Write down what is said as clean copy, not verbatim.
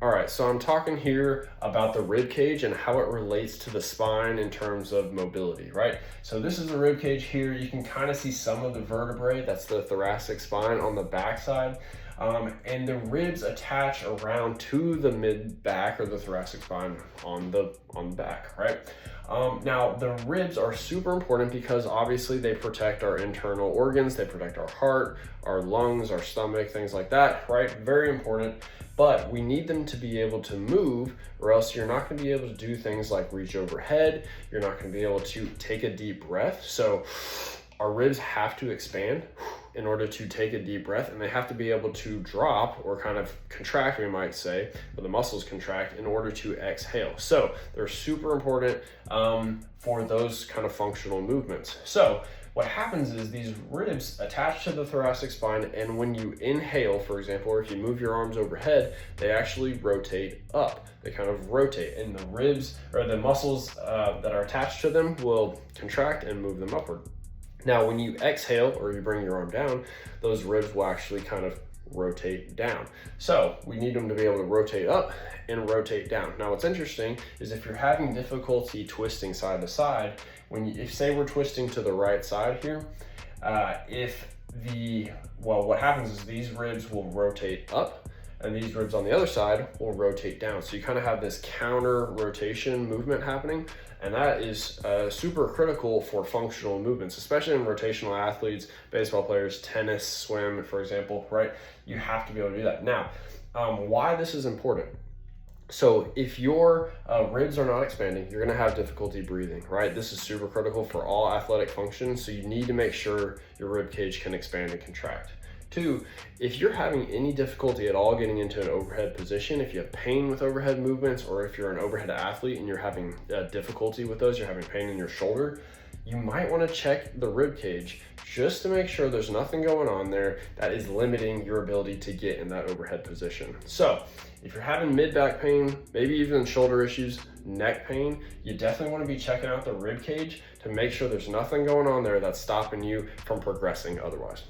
All right, so I'm talking here about the rib cage and how it relates to the spine in terms of mobility, right? So this is the rib cage here. You can kind of see some of the vertebrae, that's the thoracic spine on the backside. And the ribs attach around to the mid back or the thoracic spine on the back, right? Now the ribs are super important because obviously they protect our internal organs, they protect our heart, our lungs, our stomach, things like that, right? Very important. But we need them to be able to move, or else you're not going to be able to do things like reach overhead. You're not going to be able to take a deep breath. So our ribs have to expand in order to take a deep breath, and they have to be able to drop or kind of contract, we might say, but the muscles contract in order to exhale. So they're super important for those kind of functional movements. So what happens is these ribs attach to the thoracic spine, and when you inhale, for example, or if you move your arms overhead, they actually rotate up. They kind of rotate, and the ribs or the muscles that are attached to them will contract and move them upward. Now, when you exhale or you bring your arm down, those ribs will actually kind of rotate down. So we need them to be able to rotate up and rotate down. Now, what's interesting is if you're having difficulty twisting side to side, if say we're twisting to the right side here, what happens is these ribs will rotate up and these ribs on the other side will rotate down. So you kind of have this counter rotation movement happening. And that is super critical for functional movements, especially in rotational athletes, baseball players, tennis, swim, for example, right? You have to be able to do that. Now, why this is important. So if your ribs are not expanding, you're gonna have difficulty breathing, right? This is super critical for all athletic functions. So you need to make sure your rib cage can expand and contract. Two, if you're having any difficulty at all getting into an overhead position, if you have pain with overhead movements, or if you're an overhead athlete and you're having difficulty with those, you're having pain in your shoulder, you might want to check the rib cage just to make sure there's nothing going on there that is limiting your ability to get in that overhead position. So if you're having mid-back pain, maybe even shoulder issues, neck pain, you definitely want to be checking out the rib cage to make sure there's nothing going on there that's stopping you from progressing otherwise.